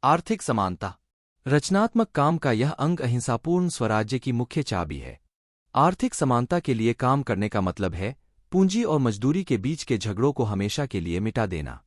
आर्थिक समानता। रचनात्मक काम का यह अंग अहिंसापूर्ण स्वराज्य की मुख्य चाबी है। आर्थिक समानता के लिए काम करने का मतलब है पूंजी और मजदूरी के बीच के झगड़ों को हमेशा के लिए मिटा देना।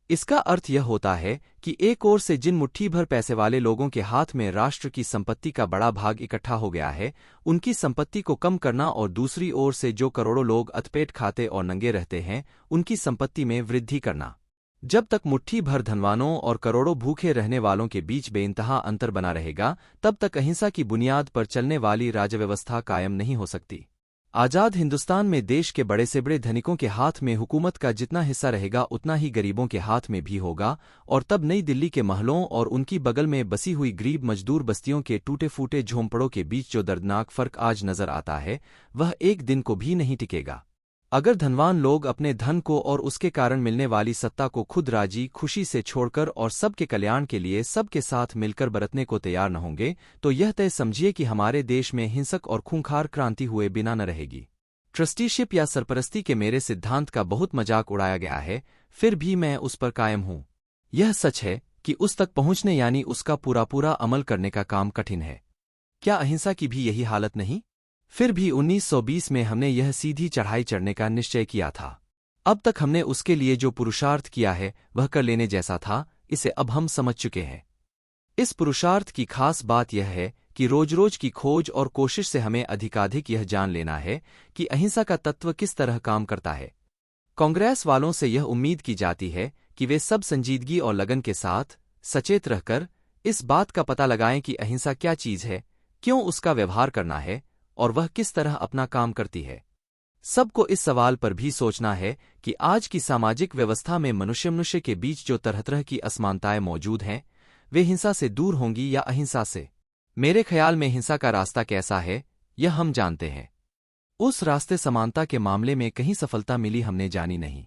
इसका अर्थ यह होता है कि एक ओर से जिन मुट्ठी भर पैसे वाले लोगों के हाथ में राष्ट्र की संपत्ति का बड़ा भाग इकट्ठा हो गया है, उनकी संपत्ति को कम करना, और दूसरी ओर से जो करोड़ों लोग अधपेट खाते और नंगे रहते हैं, उनकी संपत्ति में वृद्धि करना। जब तक मुट्ठी भर धनवानों और करोड़ों भूखे रहने वालों के बीच बेइंतहा अंतर बना रहेगा, तब तक अहिंसा की बुनियाद पर चलने वाली राजव्यवस्था कायम नहीं हो सकती। आजाद हिंदुस्तान में देश के बड़े से बड़े धनिकों के हाथ में हुकूमत का जितना हिस्सा रहेगा उतना ही गरीबों के हाथ में भी होगा, और तब नई दिल्ली के महलों और उनकी बगल में बसी हुई गरीब मजदूर बस्तियों के टूटे फूटे झोंपड़ों के बीच जो दर्दनाक फर्क आज नजर आता है, वह एक दिन को भी नहीं टिकेगा। अगर धनवान लोग अपने धन को और उसके कारण मिलने वाली सत्ता को खुद राजी खुशी से छोड़कर और सबके कल्याण के लिए सबके साथ मिलकर बरतने को तैयार न होंगे, तो यह तय समझिए कि हमारे देश में हिंसक और खूंखार क्रांति हुए बिना न रहेगी। ट्रस्टीशिप या सरपरस्ती के मेरे सिद्धांत का बहुत मजाक उड़ाया गया है, फिर भी मैं उस पर कायम हूं। यह सच है कि उस तक पहुंचने यानी उसका पूरा अमल करने का काम कठिन है। क्या अहिंसा की भी यही हालत नहीं? फिर भी 1920 में हमने यह सीधी चढ़ाई चढ़ने का निश्चय किया था। अब तक हमने उसके लिए जो पुरुषार्थ किया है वह कर लेने जैसा था, इसे अब हम समझ चुके हैं। इस पुरुषार्थ की खास बात यह है कि रोज-रोज की खोज और कोशिश से हमें अधिकाधिक यह जान लेना है कि अहिंसा का तत्व किस तरह काम करता है। कांग्रेस वालों से यह उम्मीद की जाती है कि वे सब संजीदगी और लगन के साथ सचेत रहकर इस बात का पता लगाएं कि अहिंसा क्या चीज है, क्यों उसका व्यवहार करना है और वह किस तरह अपना काम करती है। सबको इस सवाल पर भी सोचना है कि आज की सामाजिक व्यवस्था में मनुष्य के बीच जो तरह की असमानताएं मौजूद हैं, वे हिंसा से दूर होंगी या अहिंसा से। मेरे ख्याल में हिंसा का रास्ता कैसा है, यह हम जानते हैं। उस रास्ते समानता के मामले में कहीं सफलता मिली हमने जानी नहीं।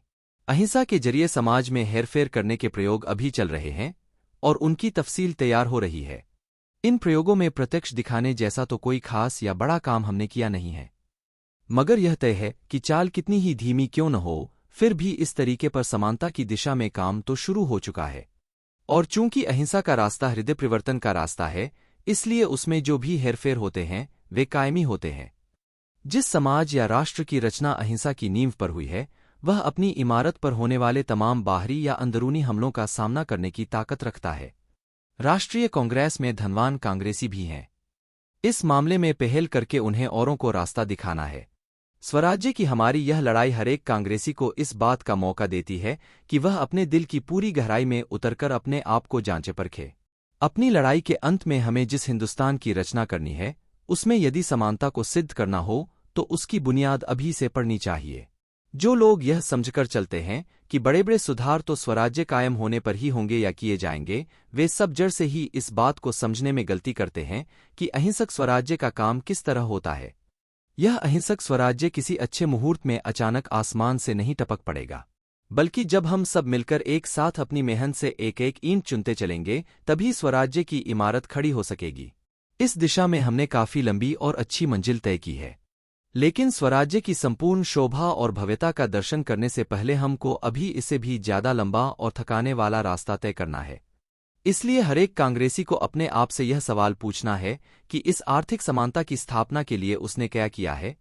अहिंसा के जरिए समाज में हेरफेर करने के प्रयोग अभी चल रहे हैं और उनकी तफसील तैयार हो रही है। इन प्रयोगों में प्रत्यक्ष दिखाने जैसा तो कोई खास या बड़ा काम हमने किया नहीं है, मगर यह तय है कि चाल कितनी ही धीमी क्यों न हो, फिर भी इस तरीके पर समानता की दिशा में काम तो शुरू हो चुका है। और चूंकि अहिंसा का रास्ता हृदय परिवर्तन का रास्ता है, इसलिए उसमें जो भी हेरफेर होते हैं वे कायमी होते हैं। जिस समाज या राष्ट्र की रचना अहिंसा की नींव पर हुई है, वह अपनी इमारत पर होने वाले तमाम बाहरी या अंदरूनी हमलों का सामना करने की ताकत रखता है। राष्ट्रीय कांग्रेस में धनवान कांग्रेसी भी हैं। इस मामले में पहल करके उन्हें औरों को रास्ता दिखाना है। स्वराज्य की हमारी यह लड़ाई हरेक कांग्रेसी को इस बात का मौका देती है कि वह अपने दिल की पूरी गहराई में उतरकर अपने आप को जांचे परखे। अपनी लड़ाई के अंत में हमें जिस हिंदुस्तान की रचना करनी है, उसमें यदि समानता को सिद्ध करना हो तो उसकी बुनियाद अभी से पड़नी चाहिए। जो लोग यह समझकर चलते हैं कि बड़े बड़े सुधार तो स्वराज्य कायम होने पर ही होंगे या किए जाएंगे, वे सब जड़ से ही इस बात को समझने में गलती करते हैं कि अहिंसक स्वराज्य का काम किस तरह होता है। यह अहिंसक स्वराज्य किसी अच्छे मुहूर्त में अचानक आसमान से नहीं टपक पड़ेगा, बल्कि जब हम सब मिलकर एक साथ अपनी मेहनत से एक एक ईंट चुनते चलेंगे, तभी स्वराज्य की इमारत खड़ी हो सकेगी। इस दिशा में हमने काफी लंबी और अच्छी मंजिल तय की है, लेकिन स्वराज्य की संपूर्ण शोभा और भव्यता का दर्शन करने से पहले हमको अभी इससे भी ज्यादा लंबा और थकाने वाला रास्ता तय करना है। इसलिए हरेक कांग्रेसी को अपने आप से यह सवाल पूछना है कि इस आर्थिक समानता की स्थापना के लिए उसने क्या किया है।